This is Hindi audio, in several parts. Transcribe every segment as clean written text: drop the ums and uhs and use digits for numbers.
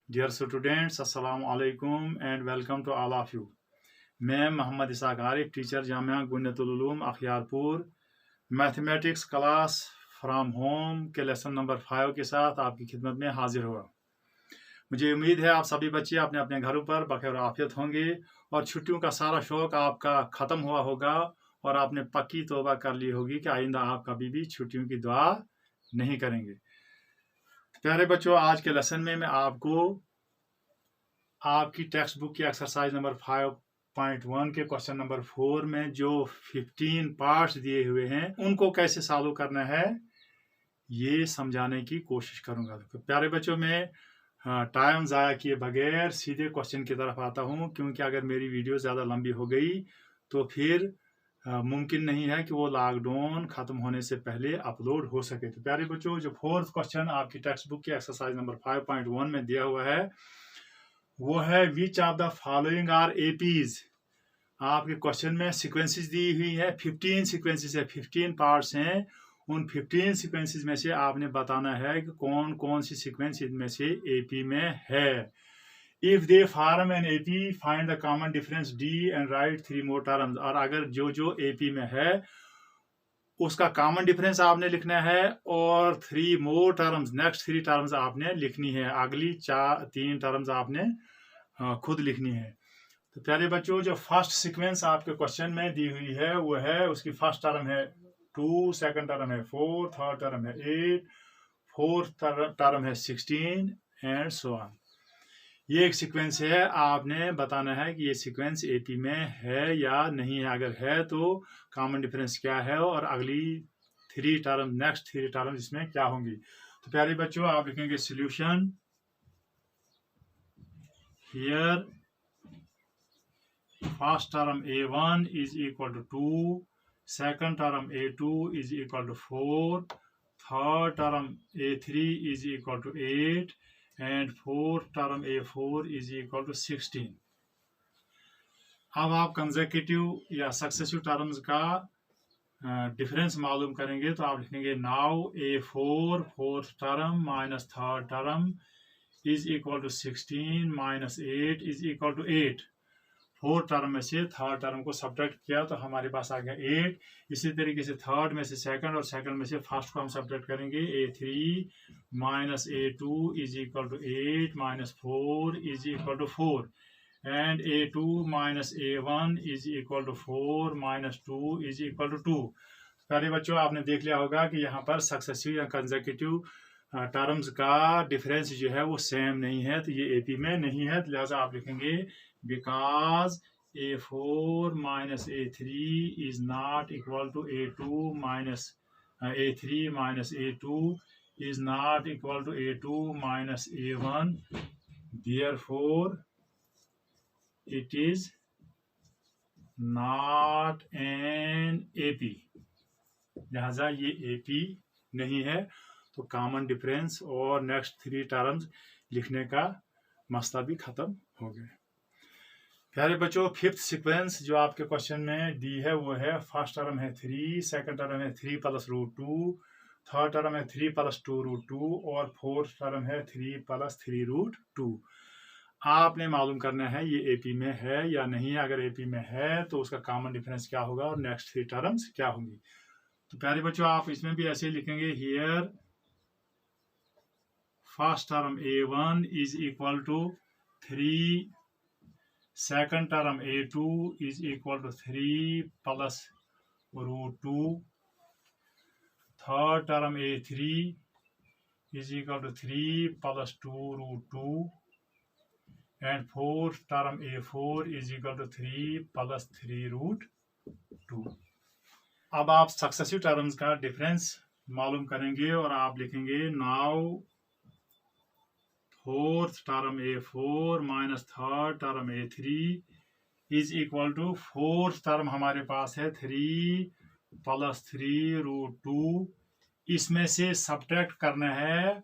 Dear students, Assalamu alaikum and welcome to all of you. मैं Mohammad Ishaq Arif teacher Jamia Gunnatul Uloom Akhiyarpur mathematics class from home के लेसन नंबर 5 के साथ आपकी खिदमत में हाजिर हुआ। मुझे उम्मीद है आप सभी बच्चे अपने अपने घरों पर बखैर आफियत होंगे और छुट्टियों का सारा शौक आपका ख़त्म हुआ होगा और आपने पक्की तौबा कर ली होगी कि आइंदा आप कभी भी छुट्टियों की दुआ नहीं करेंगे। प्यारे बच्चों, आज के लेसन में मैं आपको आपकी टेक्स्ट बुक की एक्सरसाइज नंबर 5.1 के क्वेश्चन नंबर 4 में जो 15 पार्ट्स दिए हुए हैं उनको कैसे सॉल्व करना है ये समझाने की कोशिश करूंगा। तो प्यारे बच्चों, मैं टाइम ज़ाया किए बगैर सीधे क्वेश्चन की तरफ आता हूं, क्योंकि अगर मेरी वीडियो ज़्यादा लंबी हो गई तो फिर मुमकिन नहीं है कि वो लॉकडाउन ख़त्म होने से पहले अपलोड हो सके। तो प्यारे बच्चों, जो फोर्थ क्वेश्चन आपकी टेक्स्ट बुक की एक्सरसाइज नंबर 5.1 में दिया हुआ है वो है which of the following are APs. आपके क्वेश्चन में सीक्वेंसेस दी हुई है, 15 सीक्वेंसेस है, 15 पार्ट्स हैं। उन 15 सीक्वेंसेस में से आपने बताना है कि कौन कौन सी सीक्वेंस इनमें से एपी में है। If they form an AP find the common difference D and right 3 more terms. और अगर जो जो एपी में है उसका कॉमन डिफरेंस आपने लिखना है और 3 मोर टर्म्स, नेक्स्ट 3 टर्म्स आपने लिखनी है। अगली 3 टर्म्स आपने खुद लिखनी है। तो प्यारे बच्चों, जो फर्स्ट सीक्वेंस आपके क्वेश्चन में दी हुई है वो है, उसकी फर्स्ट टर्म है 2, सेकंड टर्म है 4, थर्ड टर्म है 8, फोर्थ टर्म है 16 एंड सो ऑन। ये एक सीक्वेंस है, आपने बताना है कि ये सीक्वेंस एपी में है या नहीं है। अगर है तो कॉमन डिफरेंस क्या है और अगली 3 टर्म, नेक्स्ट 3 टर्म इसमें क्या होंगी। तो प्यारे बच्चों, आप लिखेंगे solution here first term a1 is equal to 2, second term a2 is equal to 4, third term a3 is equal to 8 and fourth term a4 is equal to 16। अब आप कंसेक्यूटिव या सक्सेसिव टर्म्स का डिफरेंस मालूम करेंगे तो आप लिखेंगे now a4 fourth term minus third term is equal to 16 minus 8 is equal to 8। Fourth term में से थर्ड टर्म को सब्ट्रैक्ट किया तो हमारे पास आ गया 8। इसी तरीके से थर्ड में से सेकंड और सेकंड में से फर्स्ट को हम सब्ट्रैक्ट करेंगे। a3 minus a2 is equal to 8 minus 4 is equal to 4 and a2 minus a1 is equal to 4 minus 2 is equal to 2। पहले बच्चों, आपने देख लिया होगा कि यहाँ पर सक्सेसिव या कंसेक्यूटिव टर्म्स का डिफरेंस जो है वो सेम नहीं है, तो ये एपी में नहीं है। तो लिहाजा आप लिखेंगे because a4 minus a3 is not equal to a2 minus a3 minus a2 is not equal to a2 minus a1, therefore it is not an AP। लिहाजा ये AP नहीं है। तो कॉमन डिफरेंस और नेक्स्ट 3 टर्म्स लिखने का मसला भी खत्म हो गया। प्यारे बच्चों, फिफ्थ सीक्वेंस जो आपके क्वेश्चन में दी है वो है, फर्स्ट टर्म है 3, सेकंड टर्म है 3 प्लस रूट 2, थर्ड टर्म है 3 प्लस 2 रूट 2 और फोर्थ टर्म है 3 प्लस 3 रूट 2। आपने मालूम करना है ये एपी में है या नहीं है। अगर एपी में है तो उसका कॉमन डिफरेंस क्या होगा और नेक्स्ट 3 टर्म्स क्या होंगी। तो प्यारे बच्चों, आप इसमें भी ऐसे लिखेंगे here first term a1 is equal to 3, second term a2 is equal to 3 plus root 2, third term a3 is equal to 3 plus 2 root 2 and fourth term a4 is equal to 3 plus 3 root 2। अब आप सक्सेसिव टर्म्स का डिफरेंस मालूम करेंगे और आप लिखेंगे now fourth term a4 minus third term a3 is equal to, fourth term हमारे पास है 3 प्लस 3 रूट 2। इसमें से सब्ट्रैक्ट करना है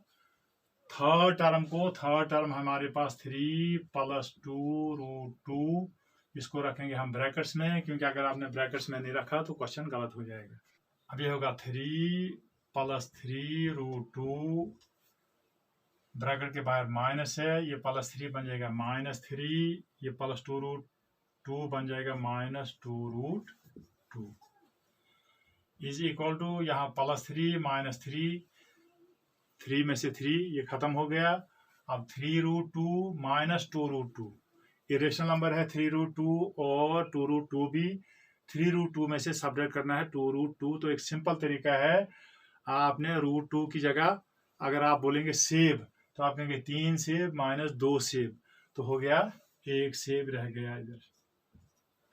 थर्ड टर्म को। थर्ड टर्म हमारे पास 3 प्लस 2 रूट 2, इसको रखेंगे हम ब्रैकेट्स में, क्योंकि अगर आपने ब्रैकेट्स में नहीं रखा तो क्वेश्चन गलत हो जाएगा। अब ये होगा 3 प्लस 3 रूट 2 ब्रैकेट के बाहर माइनस है, ये +3 बन जाएगा -3, ये +2√2 बन जाएगा -2√2 इज इक्वल टू यहाँ +3 -3, 3 में से 3 ये खत्म हो गया। अब 3√2 -2√2, इरेशनल नंबर है 3√2 और 2√2 भी 3√2 में से सब्ट्रैक्ट करना है 2√2। तो एक सिंपल तरीका है, आपने √2 की जगह अगर आप बोलेंगे सेब तो आप कहेंगे 3 सेब -2 सेब, तो हो गया 1 सेब रह गया इधर,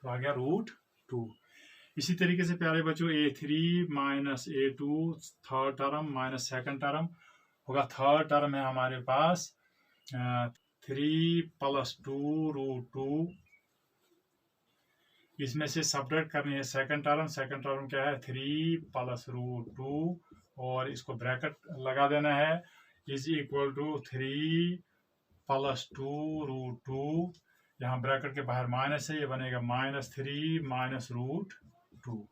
तो आ गया √2। इसी तरीके से प्यारे बच्चों A3 - A2 third term minus second term होगा। थर्ड टर्म है हमारे पास 3 + 2√2, इसमें से सब्ट्रैक्ट करनी है सेकंड टर्म क्या है 3 + √2 और इसको ब्रैकेट लगा देना है इज इक्वल टू 3 + 2√2, यहाँ ब्रैकेट के बाहर माइनस है, ये बनेगा -3 -√2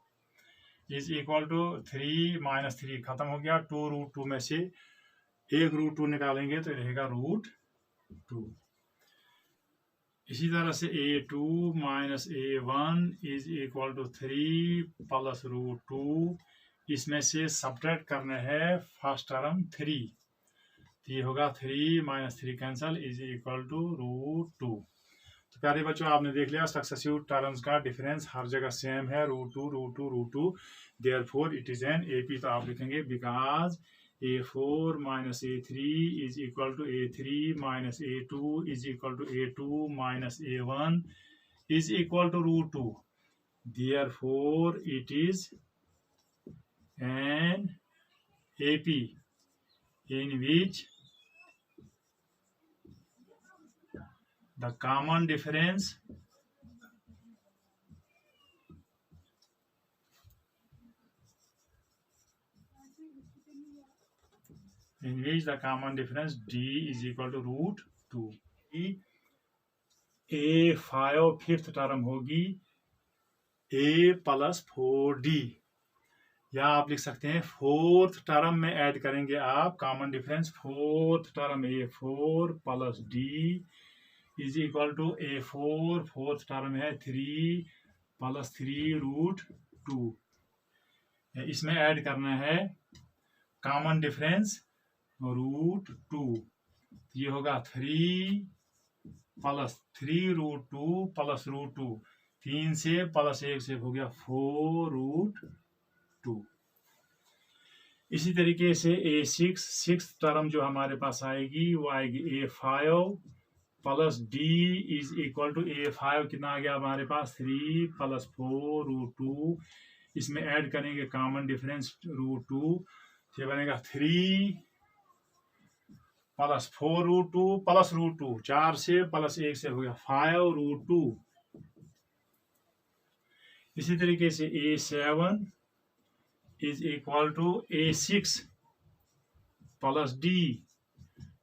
इज इक्वल टू 3 -3 खत्म हो गया, 2√2 में से एक √2 निकालेंगे तो रहेगा √2। इसी तरह से A2 - A1 is equal to 3 + √2, इसमें से सब्ट्रैक्ट करना है फर्स्ट टर्म 3, तो ये होगा 3 - 3 कैंसल इज इक्वल टू √2। तो प्यारे बच्चों आपने देख लिया सक्सेसिव टर्म्स का डिफरेंस हर जगह सेम है, √2 therefore it is an AP। तो आप लिखेंगे because A4 - A3 is equal to A3 - A2 is equal to A2 - A1 is equal to √2, therefore it is an AP in which the common difference D is equal to √2। A5 fifth term होगी A + 4D, या आप लिख सकते हैं फोर्थ टर्म में ऐड करेंगे आप common difference, fourth term A4 + D is equal to A4 fourth term है 3 + 3√2, इसमें ऐड करना है कॉमन डिफरेंस √2, ये होगा 3 + 3√2 + √2, 3 से +1 से हो गया 4√2। इसी तरीके से A6 सिक्स टर्म जो हमारे पास आएगी वो आएगी A5 + D is equal to A5 कितना आ गया हमारे पास 3 + 4√2, इसमें ऐड करेंगे कॉमन डिफरेंस √2, ये बनेगा 3 + 4√2 + √2, 4 से +1 से हो गया 5√2। इसी तरीके से A7 is equal to A6 + D,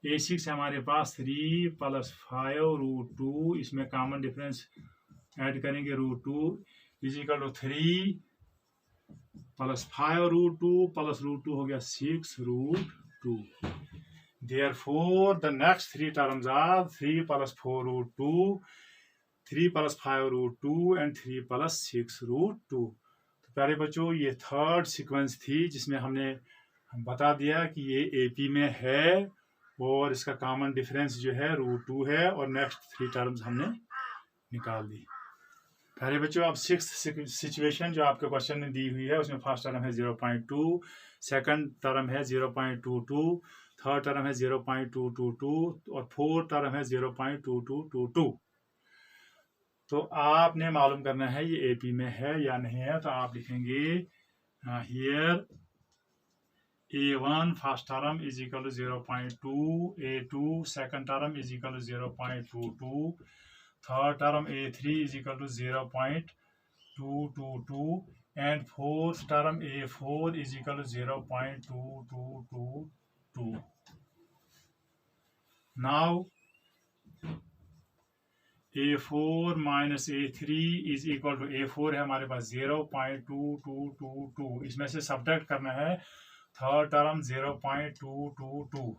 A6 हमारे पास 3 + 5√2, इसमें कॉमन डिफरेंस ऐड करेंगे √2 इज इक्वल टू 3 + 5√2 + √2 हो गया 6√2। Therefore the next three terms are 3 + 4√2, 3 + 5√2 and 3 + 6√2। तो प्यारे बच्चों ये थर्ड सीक्वेंस थी जिसमें हमने बता दिया कि ये AP में है और इसका कॉमन डिफरेंस जो है √2 है और नेक्स्ट 3 टर्म्स हमने निकाल दी। प्यारे बच्चों अब सिक्स्थ सिचुएशन जो आपके क्वेश्चन में दी हुई है उसमें फर्स्ट टर्म है 0.2, सेकंड टर्म है 0.22, थर्ड टर्म है 0.222 और फोर्थ टर्म है 0.2222। तो आपने मालूम करना है ये AP में है या नहीं है, तो आप लिखेंगे here A1 first term is equal to 0.2, A2 second term is equal to 0.22, third term A3 is equal to 0.222 and fourth term A4 is equal to 0.2222. Now A4 minus A3 is equal to A4 है हमारे पास 0.2222, इसमें से सब्ट्रैक्ट करना है थर्ड टर्म 0.222,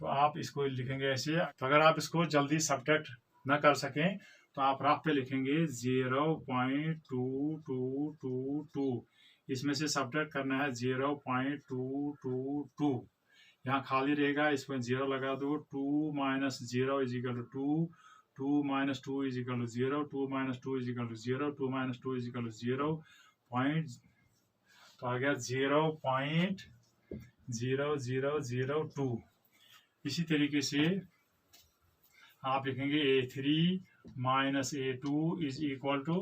तो आप इसको लिखेंगे ऐसे। तो अगर आप इसको जल्दी सब्ट्रैक्ट ना कर सकें तो आप रफ पे लिखेंगे 0.2222। इसमें से सब्ट्रैक्ट करना है 0.222। यहाँ खाली रहेगा, इसमें 0 लगा दो। 2 minus 0 is equal to 2, 2 minus 2 is equal to 0, 2 minus 2 is equal to 0, 2 minus 2 is equal to 0 point. तो आ गया 0.0002। इसी तरीके से आप लिखेंगे A3 minus A2 is equal to,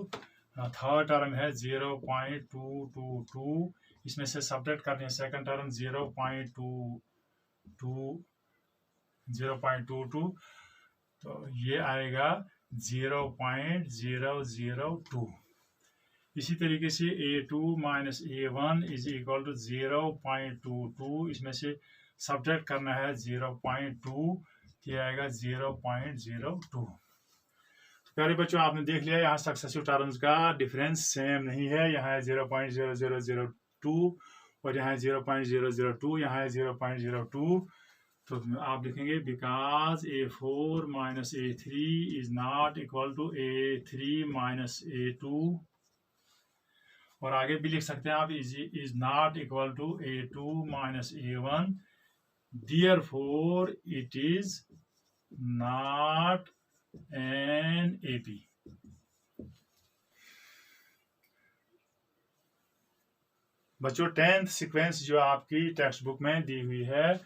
third term है 0.222। इसमें से सब्ट्रैक्ट करने सेकंड टर्म 0.22, तो ये आएगा 0.002। इसी तरीके से A2 minus A1 is equal to 0.22। इसमें से सब्ट्रैक्ट करना है 0.2, ये आएगा 0.02। प्यारे बच्चों, आपने देख लिया यहाँ सक्सेसिव टर्म्स का डिफरेंस सेम नहीं है। यहाँ है 0.0002 और यहाँ है 0.002, यहाँ है 0.02। तो आप लिखेंगे because A4 minus A3 is not equal to A3 minus A2। और आगे भी लिख सकते हैं आप is not equal to A2 minus A1, therefore it is not an AP। बच्चों 10th सीक्वेंस जो आपकी टेक्स्ट बुक में दी हुई है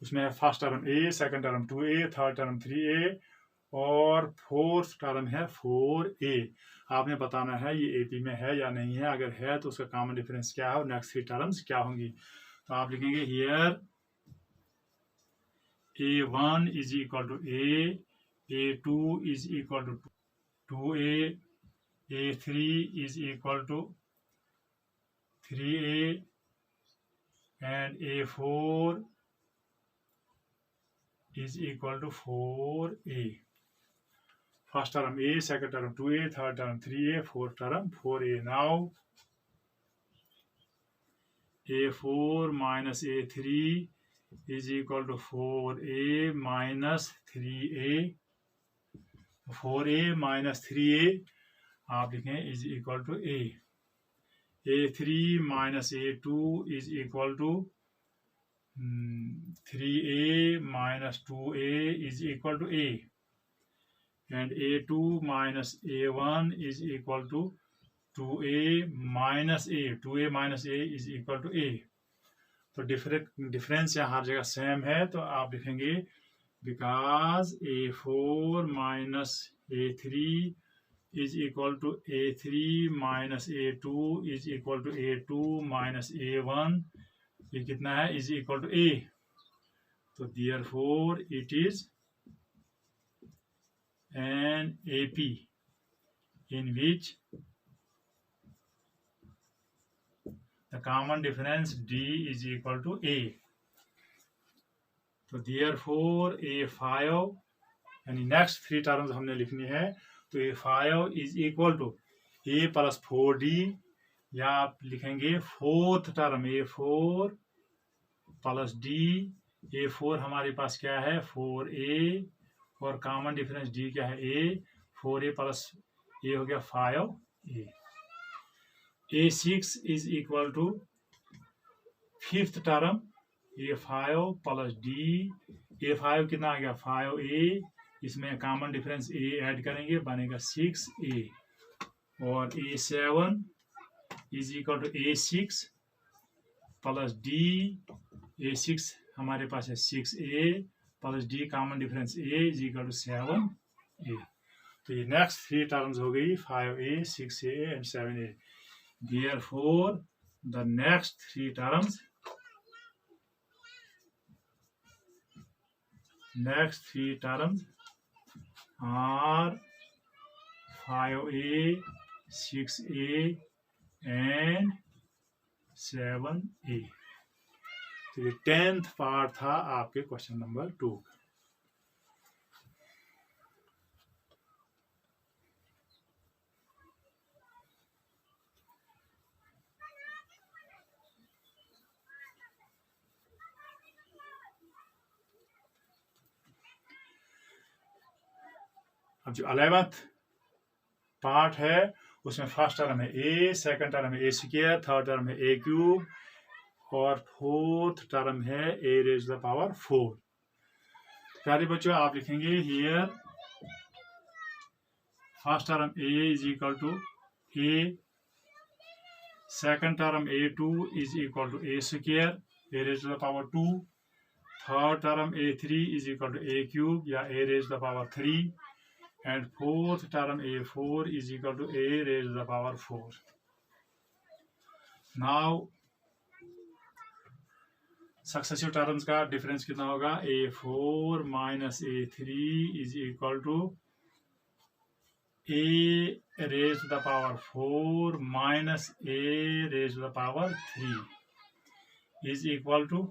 उसमें है first term A, second term 2A, third term 3A और फोर्थ टर्म है 4A। आपने बताना है ये AP में है या नहीं है। अगर है तो उसका कॉमन डिफरेंस क्या है और नेक्स्ट 3 टर्म्स क्या होंगी। तो आप लिखेंगे here A1 is equal to A, A2 is equal to 2A, A3 is equal to 3A and A4 is equal to 4A। First term A, second term 2A, third term 3A, fourth term 4A। Now A4 minus A3 is equal to 4A minus 3A। 4A minus 3A आप लिखें is equal to A। A3 minus A2 is equal to 3A minus 2A is equal to A, and A2 minus A1 is equal to 2A minus A। 2A minus A is equal to A। तो डिफरेंस यहाँ हर जगह सेम है। तो आप लिखेंगे because A4 minus A3 is equal to A3 minus A2 is equal to A2 minus A1। ये कितना है इज इक्वल टू A। तो therefore it is an AP in which the common difference D is equal to A। तो therefore A5 यानी नेक्स्ट 3 टर्म्स हमने लिखनी है। तो A5 is equal to A plus 4D, या आप लिखेंगे fourth term A4 plus D। A4 हमारे पास क्या है 4A और कॉमन डिफरेंस D क्या है A। 4A प्लस A हो गया 5A। A6 is equal to fifth term A5 plus D। A5 कितना आ गया 5A, इसमें कॉमन डिफरेंस A ऐड करेंगे बनेगा 6A। और A7 is equal to A6 plus D। A6 हमारे पास है 6A plus D, common difference A is equal to 7A। तो ये नेक्स्ट 3 टर्म्स हो गई 5A, 6A and 7A। Therefore the next 3 terms are 5A, 6A and 7A। तो ये 10th पार्ट था आपके क्वेश्चन नंबर 2। अब जो 11th पार्ट है उसमें फर्स्ट टर्म है ए, सेकंड टर्म है ए स्क्वायर, थर्ड टर्म है ए क्यूब और फोर्थ टर्म है ए रेज द पावर 4। प्यारे बच्चों आप लिखेंगे here first term A is equal to A, second term a2 is equal to A square A raise the power 2, third term a3 is equal to A cube या A raise the power 3 and fourth term a4 is equal to a raised to the power 4. Now successive terms का डिफरेंस कितना होगा, a4 minus a3 is equal to a raised to the power 4 minus a raised to the power 3 is equal to,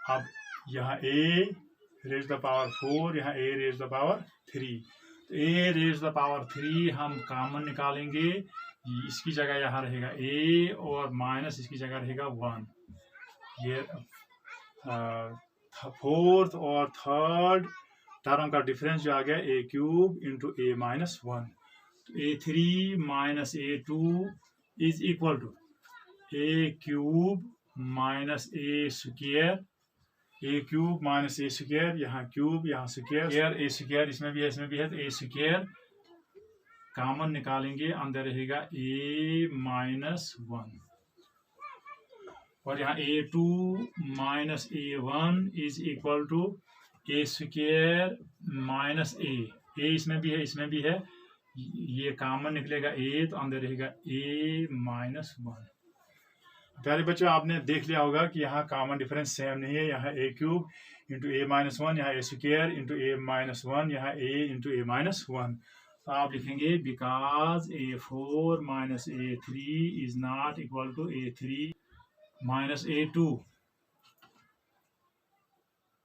अब यहाँ a रेज द पावर 4, यहाँ a रेज द पावर 3, तो a रेज द पावर 3 हम कॉमन निकालेंगे, इसकी जगह यहाँ रहेगा a और माइनस इसकी जगह रहेगा 1। ये फोर्थ और थर्ड टर्म का डिफरेंस जो आ गया a cube into a minus 1, तो a3 minus a2 is equal to a cube minus a square, a cube minus a square, यहाँ क्यूब यहाँ स्क्वायर, ए स्क्वायर इसमें भी है इसमें भी है, तो ए स्क्वायर कॉमन निकालेंगे, अंदर रहेगा ए माइनस 1 और यहाँ a2 minus a1 is equal to A square minus A इसमें भी है इसमें भी है, ये कॉमन निकलेगा a, तो अंदर रहेगा a माइनस 1। प्यारे बच्चों आपने देख लिया होगा कि यहाँ कॉमन डिफरेंस सेम नहीं है, यहाँ a cube into a minus 1, यहाँ a square into a minus 1, यहाँ a इंटू a माइनस 1, तो आप लिखेंगे because a4 minus a3 is not equal to a3 minus a2।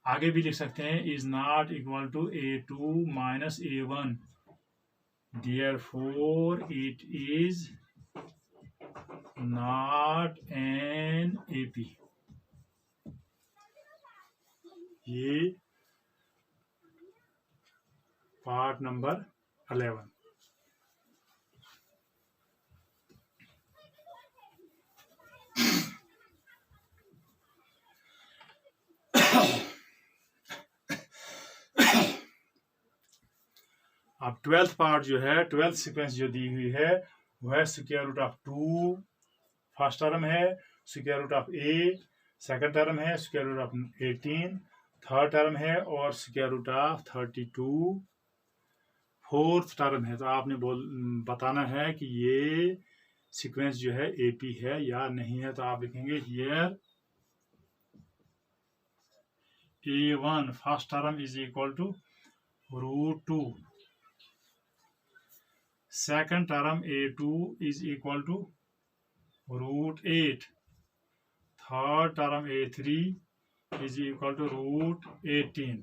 आगे भी लिख सकते हैं is not equal to a2 minus a1, therefore it is not an AP। ये पार्ट नंबर 11। अब 12th पार्ट जो है, 12th सीक्वेंस जो दी हुई है वो है square root of 2 first term है, square root of a second term है, square root of 18 third term है और square root of 32 fourth term है। तो आपने बताना है कि ये सीक्वेंस जो है AP है या नहीं है, तो आप लिखेंगे here a1 first term is equal to root 2, second term a2 is equal to root 8, third term a3 is equal to root 18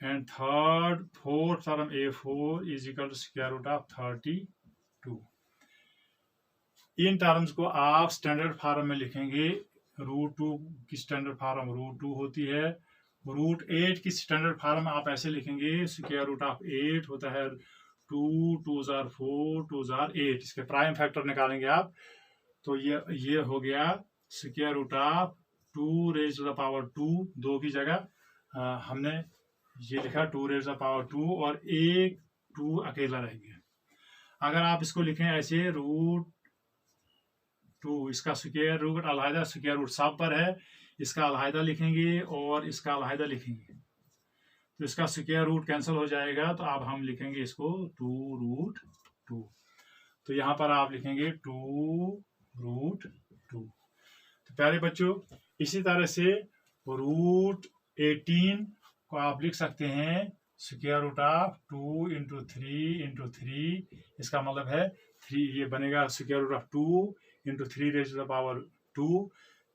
and fourth term a4 is equal to square root of 32। इन टर्म्स को आप स्टैंडर्ड फॉर्म में लिखेंगे। रूट 2 की स्टैंडर्ड फॉर्म रूट 2 होती है, रूट 8 की स्टैंडर्ड फॉर्म आप ऐसे लिखेंगे स्क्वायर रूट ऑफ 8 होता है 2 2 4 2 8, इसके प्राइम फैक्टर निकालेंगे आप, तो ये हो गया square root of 2 raise to the power 2, 2 की जगह हमने ये लिखा 2 रेज टू द पावर 2 और एक 2 अकेला रह गया। अगर आप इसको लिखें ऐसे रूट 2, इसका स्क्वायर रूट अलहदा स्क्वायर रूट सब पर है, इसका अलहदा लिखेंगे और इसका अलहदा लिखेंगे, तो इसका स्क्वायर रूट कैंसिल हो जाएगा, तो अब हम लिखेंगे इसको 2 रूट 2, तो यहाँ पर आप लिखेंगे 2 रूट 2। तो प्यारे बच्चों इसी तरह से रूट 18 को आप लिख सकते हैं स्क्वायर रूट ऑफ 2 इंटू 3, इसका मतलब है 3, ये बनेगा square root of 2 into 3 raise to the power 2,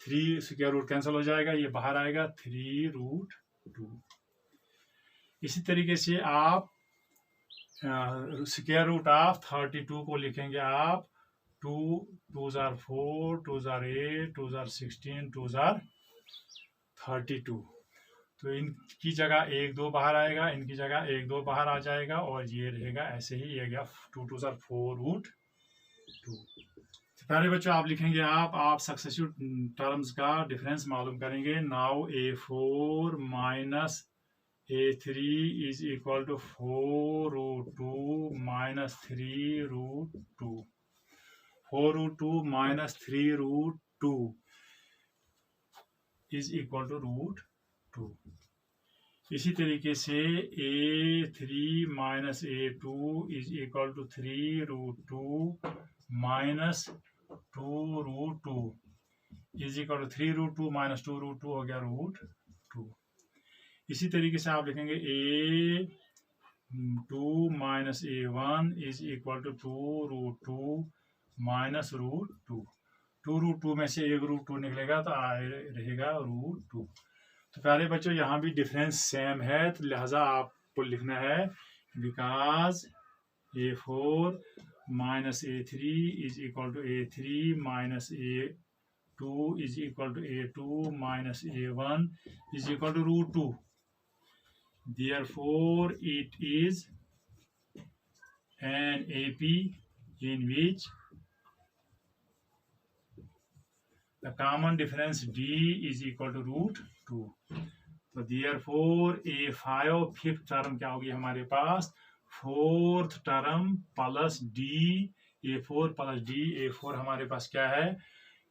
3 square root cancel हो जाएगा, ये बाहर आएगा 3 रूट 2। इसी तरीके से आप स्क्वायर रूट ऑफ 32 को लिखेंगे आप 2 2 4 2 8 2 16 2 32। तो इनकी जगह 1 2 बाहर आएगा, इनकी जगह 1 2 बाहर आ जाएगा और ये रहेगा ऐसे ही। ये गया 2 2 4√2। पहले बच्चों आप लिखेंगे, आप सक्सेसिव टर्म्स का डिफरेंस मालूम करेंगे। Now A4 minus A3 is equal to 4√2 minus 3√2। 4√2 minus 3√2 is equal to √2। इसी तरीके से A3 minus A2 is equal to 3√2 minus 2√2 is equal to 3√2 minus 2√2 हो गया √2। इसी तरीके से आप लिखेंगे A2 minus A1 is equal to 2√2 minus √2। 2√2 में से एक √2 निकलेगा तो रहेगा √2। तो प्यारे बच्चों यहाँ भी डिफरेंस सेम है, तो लिहाजा आपको लिखना है because A4 minus A3 is equal to A3 minus A2 is equal to A2 minus A1 is equal to √2। Therefore, it is an AP in which the common difference D is equal to √2। तो therefore A5 फिफ्थ टर्म क्या होगी हमारे पास, fourth term plus D। A4 plus D, A4 हमारे पास क्या है,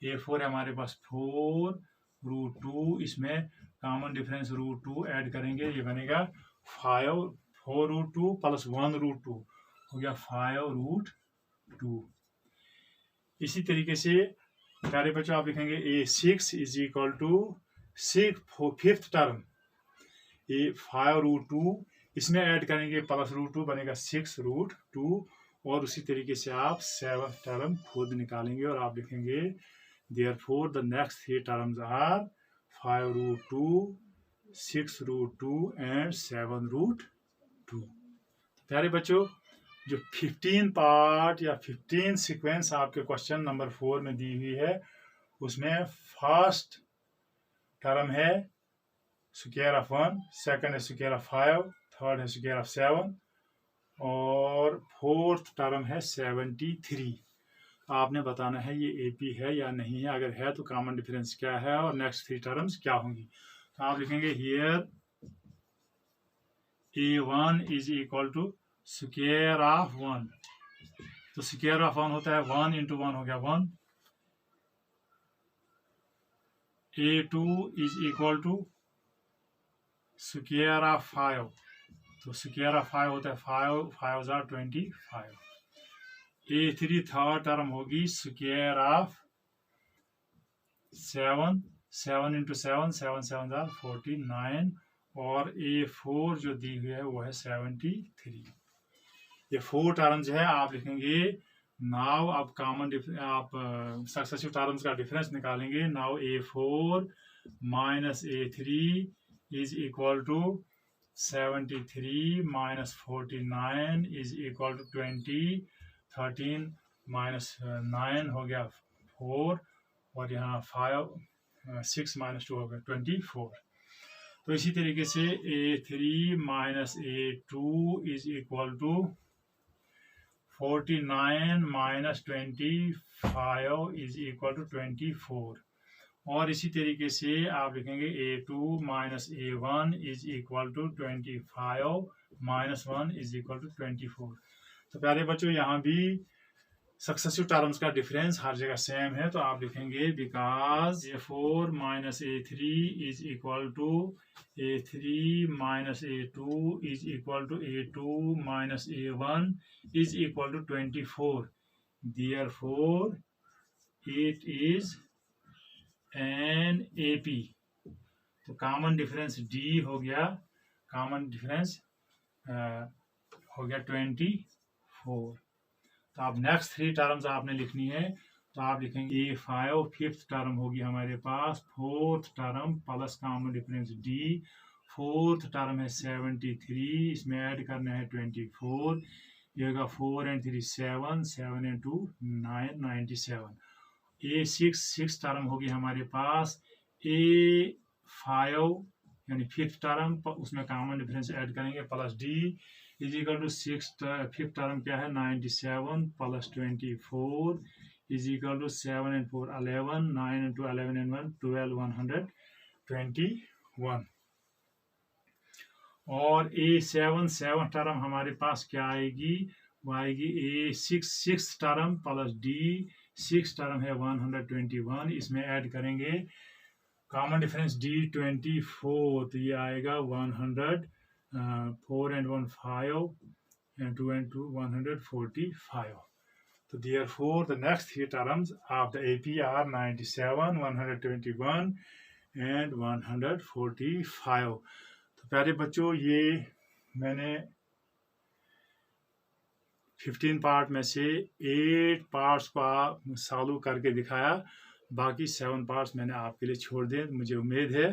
A4 हमारे पास 4√2, इसमें कॉमन डिफरेंस √2 ऐड करेंगे, ये बनेगा 5। 4√2 प्लस 1√2 हो गया 5√2। इसी तरीके से प्यारे बच्चों आप लिखेंगे A6 is equal to 6 fifth term ये 5√2, इसमें ऐड करेंगे प्लस √2 बनेगा 6√2। और उसी तरीके से आप 7th टर्म खुद निकालेंगे और आप लिखेंगे therefore the next 3 terms are 5√2, 6√2 and 7√2। प्यारे बच्चों जो 15 पार्ट या 15 सीक्वेंस आपके क्वेश्चन नंबर 4 में दी हुई है, उसमें फर्स्ट टर्म है स्क्वायर ऑफ 1, सेकंड है स्क्वायर ऑफ 5, थर्ड है स्क्वायर ऑफ 7 और फोर्थ टर्म है 73। आपने बताना है ये एपी है या नहीं है, अगर है तो कॉमन डिफरेंस क्या है और नेक्स्ट 3 टर्म्स क्या होंगी। तो आप लिखेंगे here A1 is equal to square of 1। तो स्क्वायर ऑफ 1 होता है 1 इंटू 1 हो गया 1। A2 is equal to square of 5। तो स्क्वायर ऑफ 5 होता है 5 5 25। A3 थर्ड टर्म होगी स्क्वायर ऑफ 7, 7 इंटू 7, 7 7 49 और A4 जो दी हुई है वो है 73। ये 4 टर्म्स है, आप लिखेंगे नाउ आप कॉमन आप सक्सेसिव टर्म्स का डिफरेंस निकालेंगे। Now A4 minus A3 is equal to 73 minus 49 is equal to 20। 13 minus 9 हो गया 4 और यहाँ 6 माइनस 2 हो गया 24। तो इसी तरीके से A3 minus A2 is equal to 49 minus 25 is equal to 24। और इसी तरीके से आप लिखेंगे A2 minus A1 is equal to 25 minus 1 is equal to 24। तो प्यारे बच्चों यहाँ भी सक्सेसिव टर्म्स का डिफरेंस हर जगह सेम है, तो आप लिखेंगे because A4 minus A3 is equal to A3 minus A2 is equal to A2 minus A1 is equal to 24। Therefore it is an AP। तो कॉमन डिफरेंस D हो गया, कॉमन डिफरेंस हो गया 24। तो आप नेक्स्ट 3 टर्म्स आपने लिखनी है, तो आप लिखेंगे A5 फिफ्थ टर्म होगी हमारे पास, fourth term plus common difference D, fourth term है 73, इसमें ऐड करना है 24, ये होगा 4 and 3 7, 7 and 2 9, 97। A6 six term होगी हमारे पास, A5 यानी फिफ्थ टर्म, उसमें कॉमन डिफरेंस ऐड करेंगे plus D is equal to fifth term क्या है 97 plus 24 is equal to 7 and 4 11, 9 and 2 11 and 1 12, 121। और सेवन टर्म हमारे पास क्या आएगी, वो आएगी A six term plus D six term है 121, इसमें ऐड करेंगे कॉमन डिफरेंस डी 24, तो ये आएगा 100, 4 and 1 5 and 2 and 2 145। So therefore the next three terms of the AP are 97, 121 and 145। तो प्यारे बच्चों, ये मैंने 15 पार्ट में से 8 पार्ट्स को सॉल्व करके दिखाया, बाकी 7 पार्ट्स मैंने आपके लिए छोड़ दिए। मुझे उम्मीद है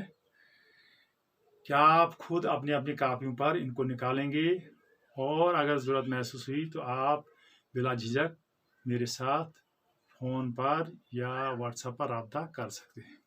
कि आप खुद अपनी अपनी कापियों पर इनको निकालेंगे, और अगर ज़रूरत महसूस हुई तो आप बिला झिझक मेरे साथ फ़ोन पर या व्हाट्सएप पर रब्ता कर सकते हैं।